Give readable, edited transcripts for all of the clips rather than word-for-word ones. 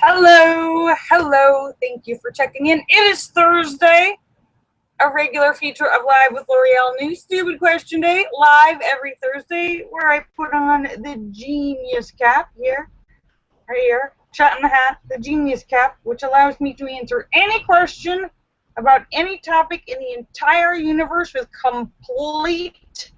Hello. Thank you for checking in. It is Thursday, a regular feature of Live with Lorielle New Stupid Question Day, live every Thursday, where I put on the genius cap right here, chat in the hat, the genius cap, which allows me to answer any question about any topic in the entire universe with complete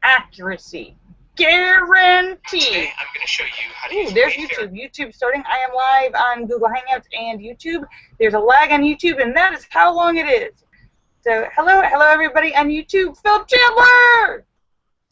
accuracy. Guaranteed. Today, I'm going to show you how to use There's YouTube. YouTube starting. I am live on Google Hangouts and YouTube. There's a lag on YouTube, and that is how long it is. So, hello everybody on YouTube. Philip Chandler!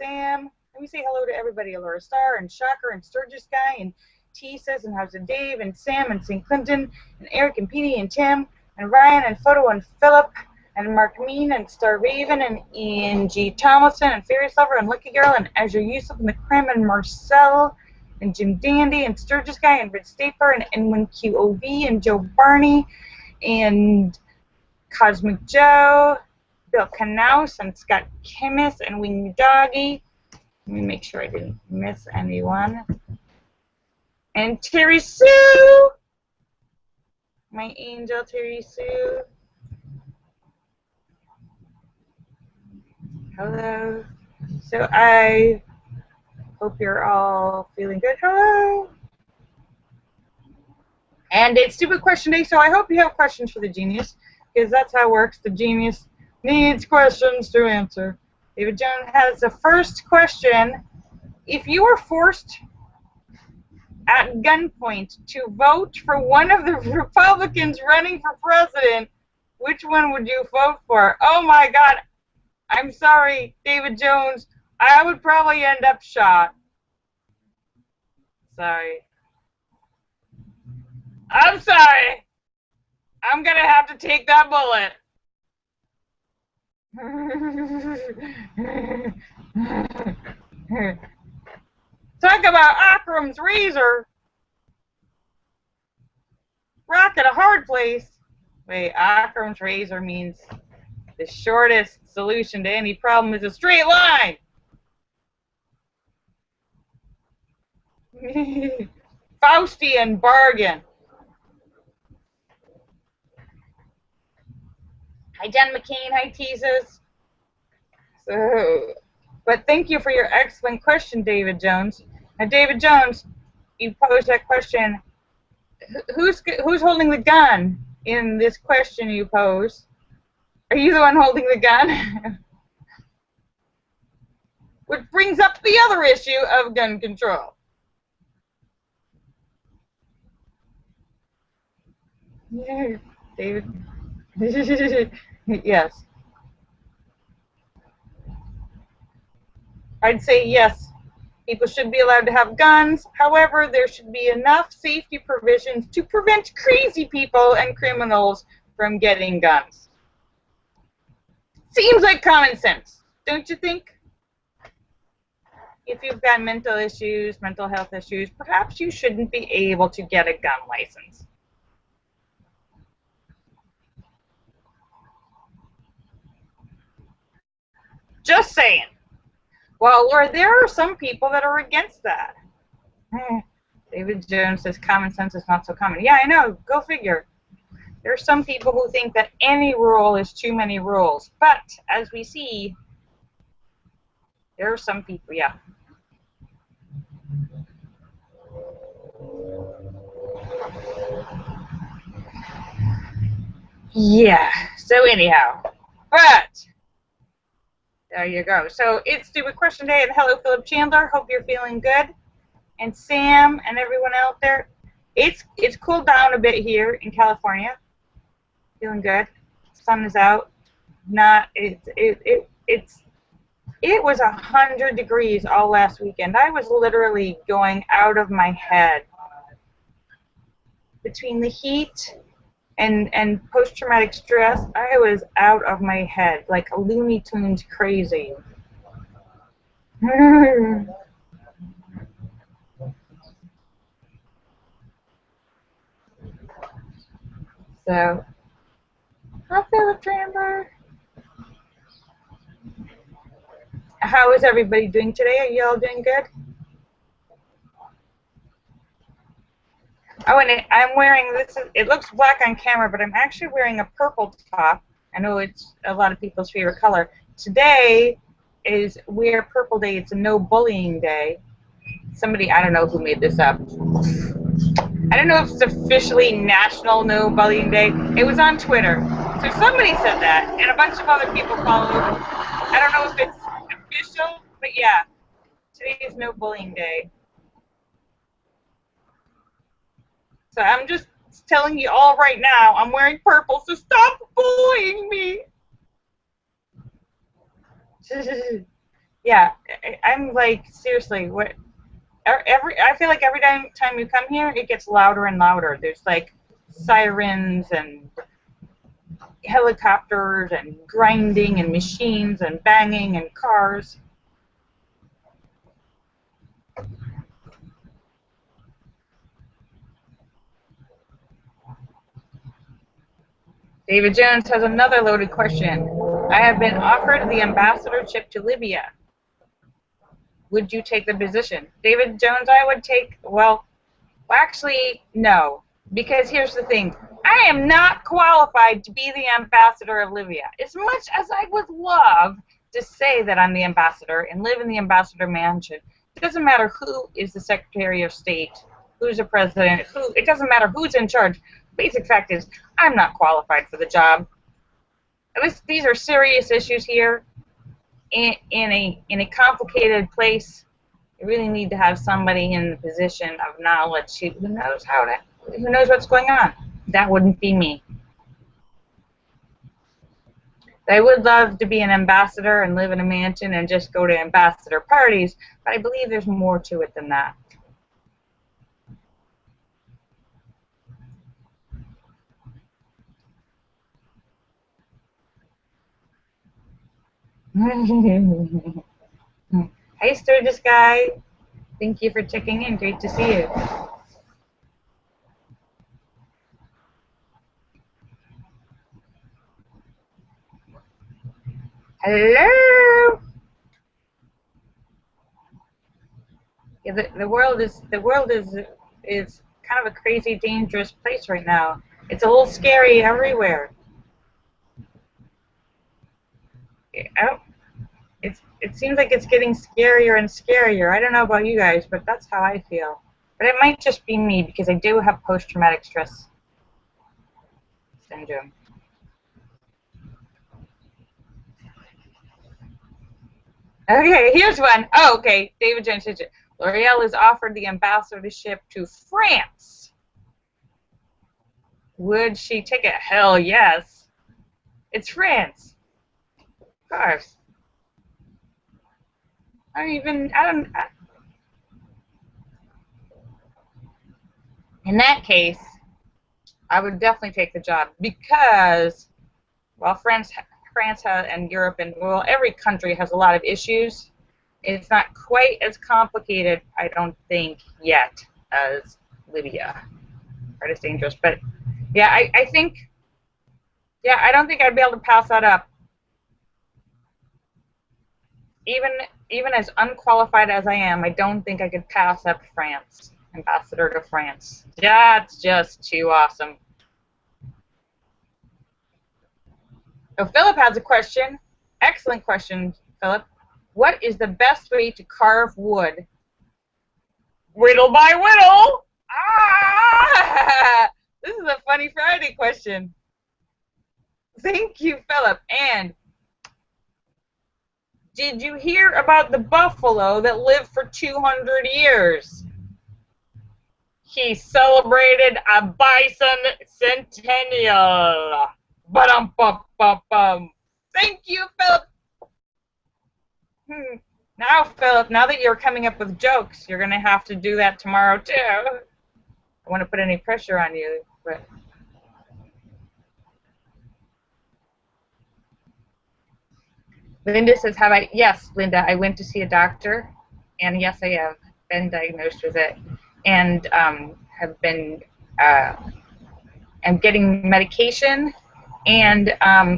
Sam. Let me say hello to everybody. Laura Starr and Shocker and Sturgis Guy and T says and how's it Dave and Sam and St. Clinton and Eric and Petey and Tim and Ryan and Photo and Philip and Mark Mean and Star Raven and Angie Tomlinson and Fairy Lover and Lucky Girl and Azure Yusuf and the Crim and Marcel and Jim Dandy and Sturgis Guy and Red Staper and N1QOV and Joe Barney and Cosmic Joe, Bill Knaus and Scott Kimmis and Wing Doggy. Let me make sure I didn't miss anyone. And Terry Sue, my angel Terry Sue. Hello. So I hope you're all feeling good. Hello. And it's Stupid Question Day, so I hope you have questions for the genius, because that's how it works. The genius needs questions to answer. David Jones has the first question. If you were forced at gunpoint to vote for one of the Republicans running for president, which one would you vote for? Oh my God. I'm sorry, David Jones. I would probably end up shot. Sorry. I'm sorry. I'm going to have to take that bullet. Talk about Akram's razor. Rock at a hard place. Wait, Akram's razor means the shortest solution to any problem is a straight line. Faustian bargain. Hi, Jen McCain. Hi, Teases. But thank you for your excellent question, David Jones. Now, David Jones, you posed that question. Who's holding the gun in this question you pose? Are you the one holding the gun? Which brings up the other issue of gun control. Yeah, David. Yes. I'd say yes. People should be allowed to have guns. However, there should be enough safety provisions to prevent crazy people and criminals from getting guns. Seems like common sense, don't you think? If you've got mental issues, mental health issues, perhaps you shouldn't be able to get a gun license. Just saying. Well, Laura, there are some people that are against that. David Jones says common sense is not so common. Yeah, I know. Go figure. There are some people who think that any rule is too many rules. But, as we see, there are some people, yeah. Yeah, so anyhow. But, there you go. So, it's Stupid Question Day, and hello, Philip Chandler. Hope you're feeling good. And Sam and everyone out there. It's cooled down a bit here in California. Feeling good. Sun is out. It was 100 degrees all last weekend. I was literally going out of my head. Between the heat and post-traumatic stress, I was out of my head, like a Looney Tunes crazy. So, hi, Philip Tramber. How is everybody doing today? Are you all doing good? Oh, and I'm wearing this. It looks black on camera, but I'm actually wearing a purple top. I know it's a lot of people's favorite color. Today is Wear Purple Day. It's a no bullying day. Somebody, I don't know who made this up. I don't know if it's officially National No Bullying Day. It was on Twitter. So somebody said that, and a bunch of other people followed. I don't know if it's official, but yeah, today is No Bullying Day. So I'm just telling you all right now, I'm wearing purple, so stop bullying me. Yeah, I'm like, seriously, what? I feel like every time you come here, it gets louder and louder. There's like sirens and helicopters and grinding and machines and banging and cars. David Jones has another loaded question. I have been offered the ambassadorship to Libya. Would you take the position? David Jones, I would take, well, actually, no. Because here's the thing. I am not qualified to be the ambassador of Libya. As much as I would love to say that I'm the ambassador and live in the ambassador mansion, it doesn't matter who is the Secretary of State, who's the president, it doesn't matter who's in charge. Basic fact is, I'm not qualified for the job. These are serious issues here in a complicated place. You really need to have somebody in the position of knowledge who knows what's going on. That wouldn't be me. I would love to be an ambassador and live in a mansion and just go to ambassador parties, but I believe there's more to it than that. Hey, Sturgis guy. Thank you for checking in. Great to see you. Hello. Yeah, the world is kind of a crazy, dangerous place right now. It's a little scary everywhere. It seems like it's getting scarier and scarier. I don't know about you guys, but that's how I feel. But it might just be me because I do have post-traumatic stress syndrome. Okay, here's one. Oh, okay. David Jones. Lorielle is offered the ambassadorship to France. Would she take it? Hell yes. It's France. Of course. In that case, I would definitely take the job because, well, France and Europe and, well, every country has a lot of issues. It's not quite as complicated, I don't think, yet as Libya. Right, it's dangerous, but yeah, I think, yeah, I don't think I'd be able to pass that up. Even as unqualified as I am, I don't think I could pass up France, ambassador to France. That's just too awesome. So Philip has a question. Excellent question, Philip. What is the best way to carve wood? Whittle by whittle. Ah! This is a funny Friday question. Thank you, Philip. And did you hear about the buffalo that lived for 200 years? He celebrated a bison centennial. Ba-dum-bum-bum-bum. Thank you, Philip. Now, Philip, now that you're coming up with jokes, you're going to have to do that tomorrow, too. I don't want to put any pressure on you, but... Linda says, yes, Linda, I went to see a doctor, and yes, I have been diagnosed with it, and have been, I'm getting medication, and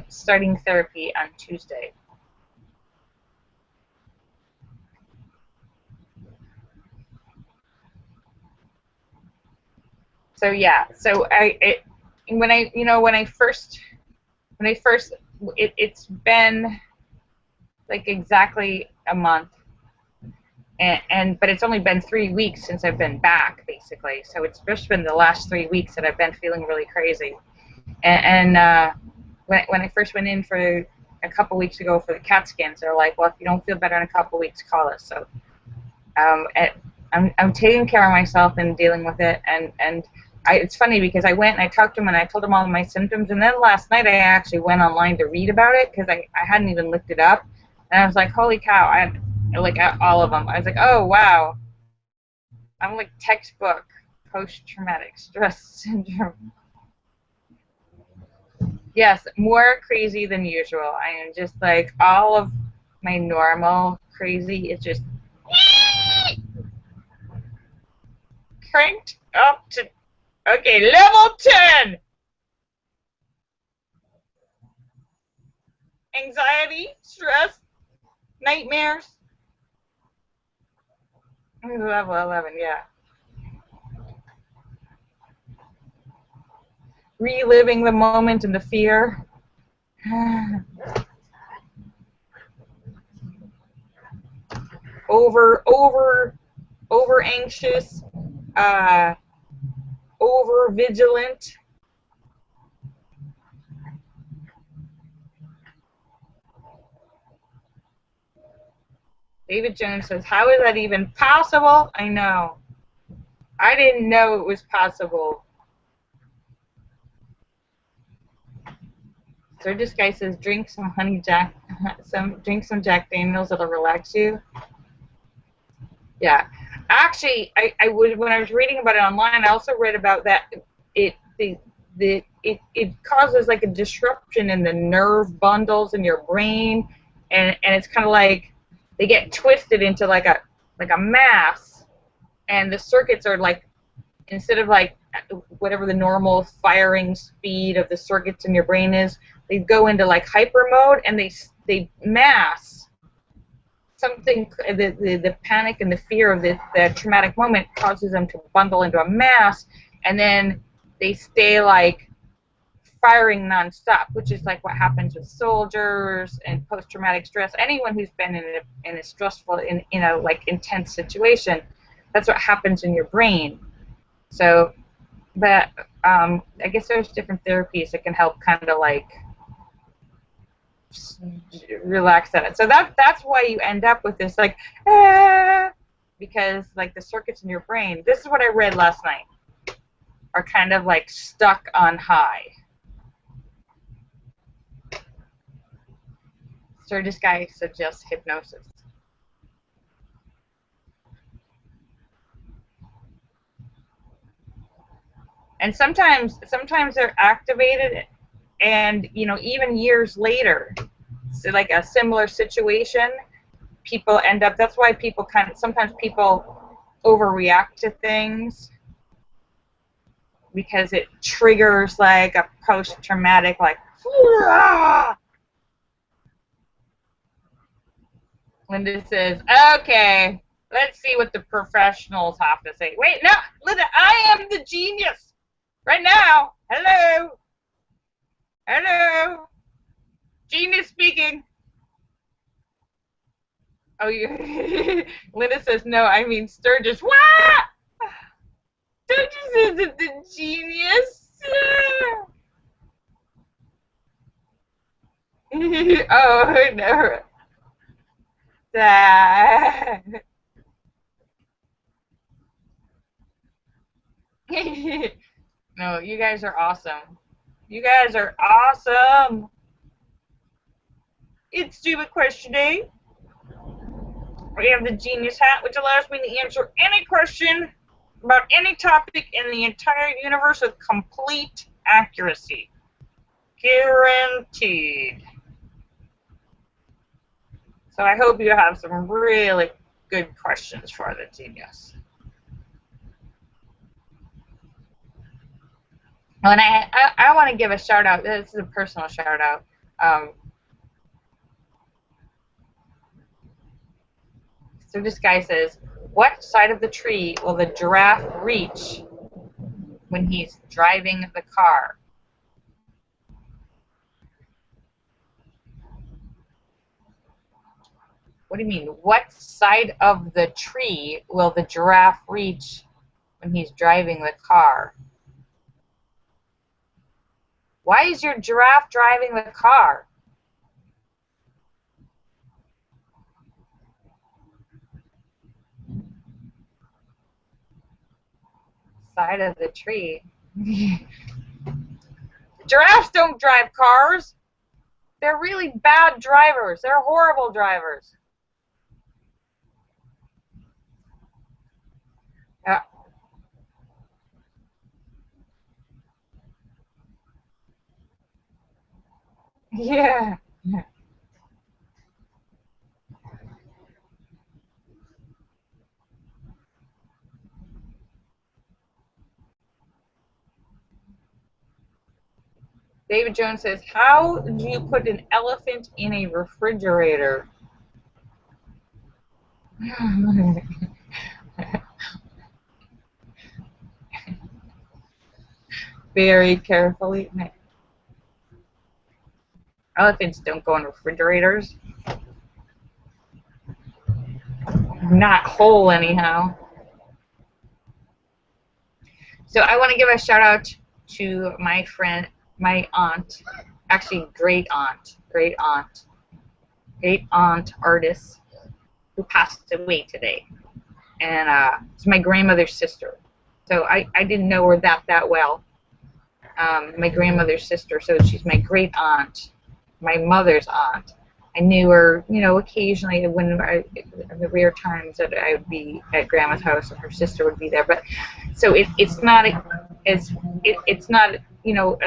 starting therapy on Tuesday. So yeah, so when I first it's been like exactly a month, and but it's only been 3 weeks since I've been back basically. So it's just been the last 3 weeks that I've been feeling really crazy. And when I first went in for a couple weeks ago for the CAT scans, they're like, well, if you don't feel better in a couple weeks, call us. So I'm taking care of myself and dealing with it, and it's funny because I went and I talked to him and I told him all of my symptoms, and then last night I actually went online to read about it because I hadn't even looked it up, and I was like, holy cow, I had like all of them. I was like, oh wow, I'm like textbook post-traumatic stress syndrome. Yes, more crazy than usual. I am just like all of my normal crazy is just cranked up to okay, level 10. Anxiety, stress, nightmares. Level 11, yeah. Reliving the moment and the fear. over anxious, uh, over vigilant. David Jones says, how is that even possible? I know. I didn't know it was possible. So this guy says, drink some honey jack, drink some Jack Daniels, it'll relax you. Yeah, actually, I would when I was reading about it online. I also read about that it causes like a disruption in the nerve bundles in your brain, and it's kind of like they get twisted into like a mass, and the circuits are like instead of like whatever the normal firing speed of the circuits in your brain is, they go into like hyper mode and they mass something. The panic and the fear of the traumatic moment causes them to bundle into a mass, and then they stay like firing nonstop, which is like what happens with soldiers and post-traumatic stress. Anyone who's been in a stressful in a like intense situation, that's what happens in your brain. So, but I guess there's different therapies that can help kind of like relax that. So that's why you end up with this like because like the circuits in your brain. This is what I read last night. Are kind of like stuck on high. So this guy suggests hypnosis. And sometimes they're activated, and even years later, so like a similar situation, people end up. That's why people sometimes people overreact to things because it triggers like a post-traumatic like. Linda says, "Okay, let's see what the professionals have to say." Wait, no, Linda, I am the genius right now. Hello, hello, genius speaking. Oh, you. Linda says, "No, I mean Sturgis." What? Sturgis isn't the genius. Oh no. No, you guys are awesome. You guys are awesome. It's Stupid Question Day. We have the Genius Hat, which allows me to answer any question about any topic in the entire universe with complete accuracy. Guaranteed. So I hope you have some really good questions for the genius. And I want to give a shout out. This is a personal shout out. So this guy says, what side of the tree will the giraffe reach when he's driving the car? What do you mean? What side of the tree will the giraffe reach when he's driving the car? Why is your giraffe driving the car? Side of the tree. Giraffes don't drive cars. They're really bad drivers. They're horrible drivers. Yeah. David Jones says, how do you put an elephant in a refrigerator? Very carefully. Elephants don't go in refrigerators. Not whole, anyhow. So I want to give a shout out to my friend, my aunt, actually great aunt artist who passed away today. And it's my grandmother's sister. So I didn't know her that well. My grandmother's sister, so she's my great aunt, my mother's aunt. I knew her, you know, occasionally when the rare times that I would be at grandma's house and her sister would be there. But so it's not you know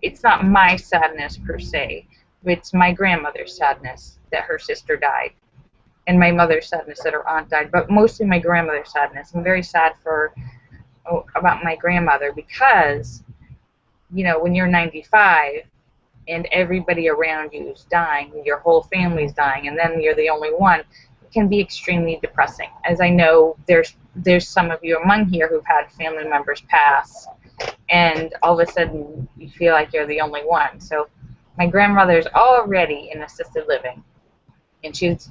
it's not my sadness per se. It's my grandmother's sadness that her sister died, and my mother's sadness that her aunt died. But mostly my grandmother's sadness. I'm very sad about my grandmother because, you know, when you're 95 and everybody around you is dying, your whole family's dying, and then you're the only one, it can be extremely depressing. As I know, there's some of you among here who've had family members pass, and all of a sudden you feel like you're the only one. So my grandmother's already in assisted living, and she's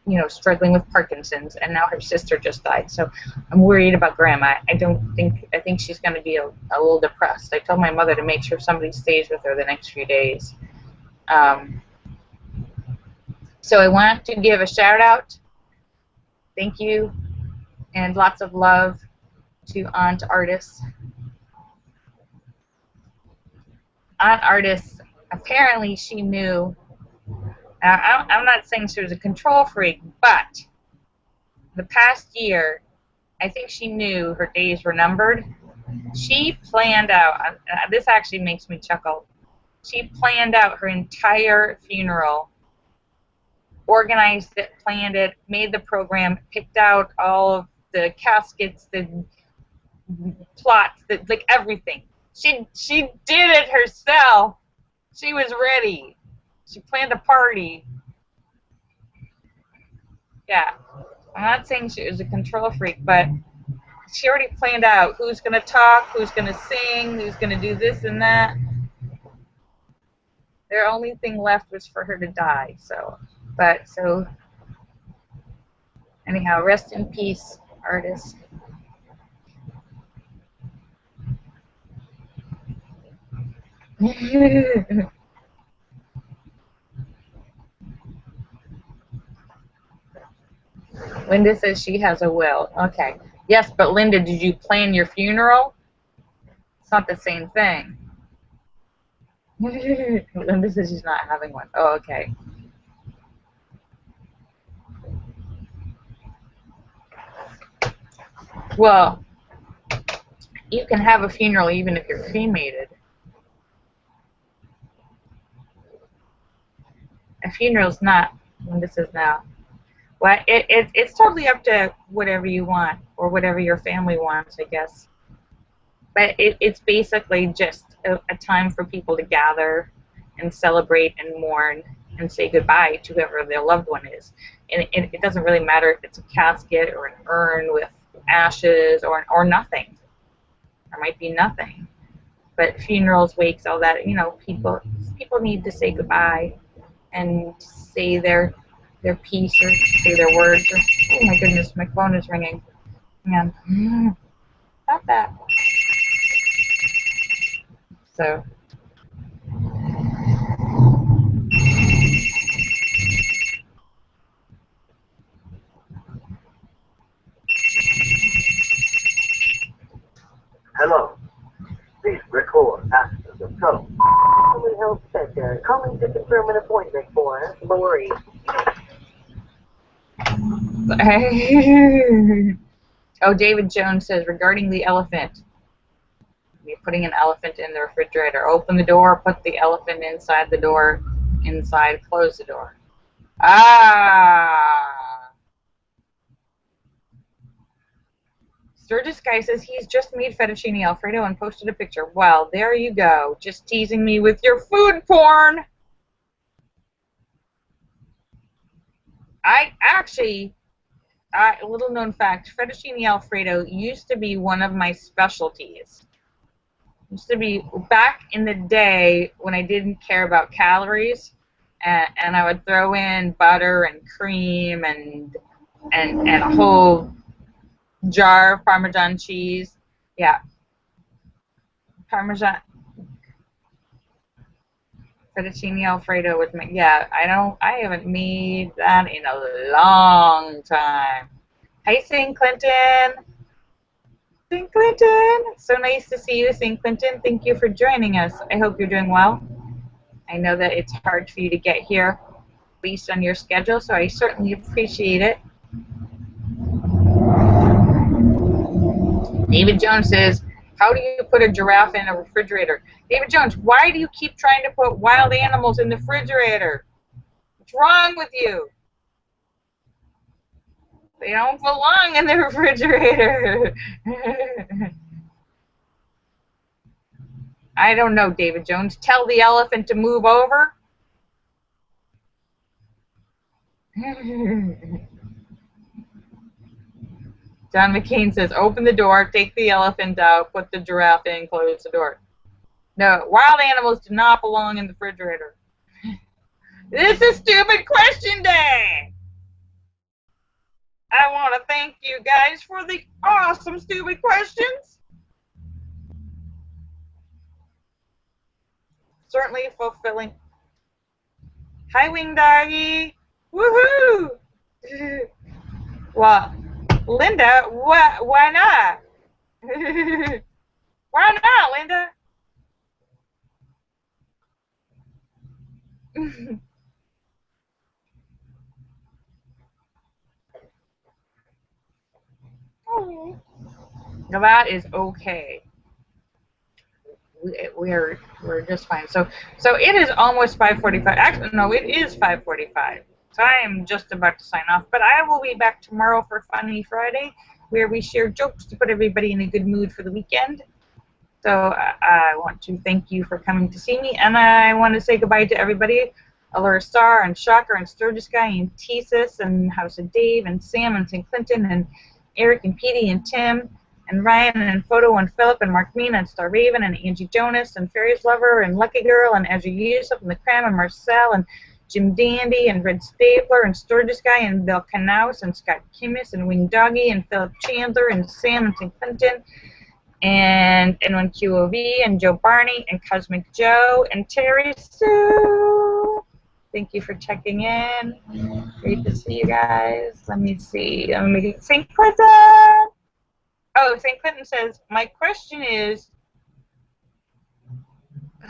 you know, struggling with Parkinson's, and now her sister just died. So I'm worried about Grandma. I think she's going to be a little depressed. I told my mother to make sure somebody stays with her the next few days. So I want to give a shout out, thank you, and lots of love to Aunt Artis. Aunt Artis, apparently she knew. I'm not saying she was a control freak, but the past year, I think she knew her days were numbered. She planned out, this actually makes me chuckle, she planned out her entire funeral, organized it, planned it, made the program, picked out all of the caskets, the plots, like everything. She did it herself. She was ready. She planned a party. Yeah. I'm not saying she was a control freak, but she already planned out who's going to talk, who's going to sing, who's going to do this and that. Their only thing left was for her to die. So anyhow, rest in peace, Artis. Linda says she has a will. Okay. Yes, but Linda, did you plan your funeral? It's not the same thing. Linda says she's not having one. Oh, okay. Well, you can have a funeral even if you're cremated. A funeral's not, Linda says no. Well, it's totally up to whatever you want or whatever your family wants, I guess. But it's basically just a time for people to gather and celebrate and mourn and say goodbye to whoever their loved one is. And it doesn't really matter if it's a casket or an urn with ashes or nothing. There might be nothing. But funerals, wakes, all that, you know, people need to say goodbye and say their piece or say their words. Or, oh my goodness, my phone is ringing. Hang on. Stop that. So. Hello. Please record after the tone. Family Health Center, calling to confirm an appointment for Lori. Oh, David Jones says, regarding the elephant, you're putting an elephant in the refrigerator. Open the door, put the elephant inside the door, inside, close the door. Ah! Sturgis Guy says he's just made fettuccine Alfredo and posted a picture. Well, there you go. Just teasing me with your food porn. Little known fact, fettuccine Alfredo used to be one of my specialties. Used to be back in the day when I didn't care about calories, and I would throw in butter and cream and a whole jar of Parmesan cheese. Yeah. Parmesan. Fettuccine Alfredo with me. Yeah, I haven't made that in a long time. Hi, St. Clinton. St. Clinton. So nice to see you, St. Clinton. Thank you for joining us. I hope you're doing well. I know that it's hard for you to get here based on your schedule, so I certainly appreciate it. David Jones says, how do you put a giraffe in a refrigerator? David Jones, why do you keep trying to put wild animals in the refrigerator? What's wrong with you? They don't belong in the refrigerator. I don't know, David Jones. Tell the elephant to move over. John McCain says, open the door, take the elephant out, put the giraffe in, close the door. No, wild animals do not belong in the refrigerator. This is Stupid Question Day. I want to thank you guys for the awesome stupid questions. Certainly fulfilling. Hi, Wing Doggy. Woohoo! Well, Linda, why not? Why not, Linda? Oh. Now that is okay. We're just fine. So it is almost 5:45. Actually, no, it is 5:45. So I am just about to sign off. But I will be back tomorrow for Funny Friday, where we share jokes to put everybody in a good mood for the weekend. So I want to thank you for coming to see me, and I want to say goodbye to everybody. Allura Star and Shocker and Sturgis Guy and Tesis and House of Dave and Sam and St. Clinton and Eric and Petey and Tim and Ryan and Photo and Philip and Mark Mean and Star Raven and Angie Jonas and Fairies Lover and Lucky Girl and Ezra Yusuf and the Cram and Marcel and Jim Dandy and Red Stapler and Sturgis Guy and Bill Knaus and Scott Kimmis and Wing Doggy and Philip Chandler and Sam and St. Clinton and N1QOV and Joe Barney and Cosmic Joe and Terry Sue. Thank you for checking in. Great to see you guys. Let me see. I'm making St. Clinton. Oh, St. Clinton says, my question is,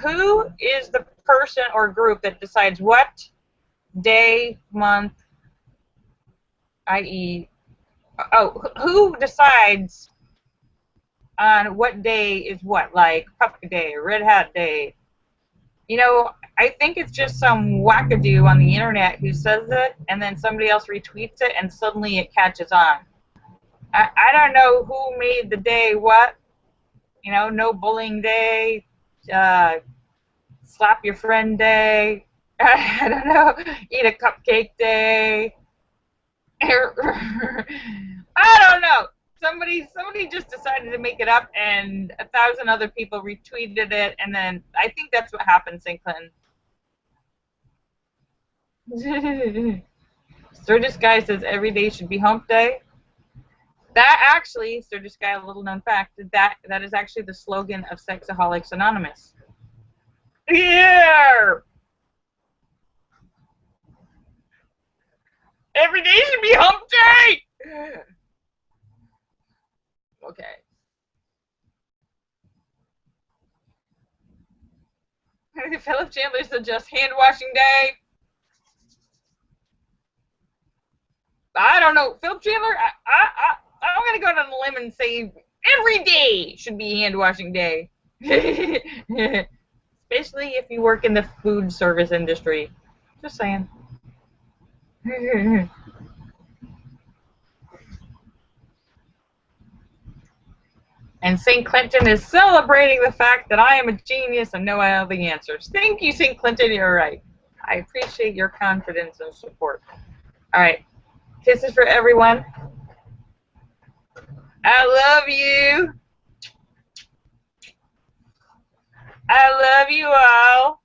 who is the person or group that decides what day, month, i.e., who decides on what day is what, like Puppy Day, Red Hat Day? You know, I think it's just some wackadoo on the internet who says it, and then somebody else retweets it, and suddenly it catches on. I don't know who made the day what. You know, no bullying day, slap your friend day, I don't know, eat a cupcake day. I don't know. Somebody somebody just decided to make it up, and 1,000 other people retweeted it, and then I think that's what happened, St. Clinton. Sturgis Guy says every day should be hump day. That actually, Sturgis Guy, a little known fact, that is actually the slogan of Sexaholics Anonymous. Yeah! Every day should be hump day! Okay. Philip Chandler suggests hand washing day. I don't know. Philip Chandler, I'm going to go on a limb and say every day should be hand washing day. Especially if you work in the food service industry. Just saying. And St. Clinton is celebrating the fact that I am a genius and know all the answers. Thank you, St. Clinton. You're right. I appreciate your confidence and support. All right. Kisses for everyone. I love you. I love you all.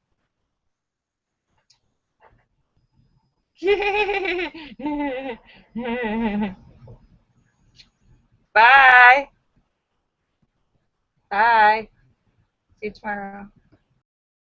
Bye. Bye. See you tomorrow.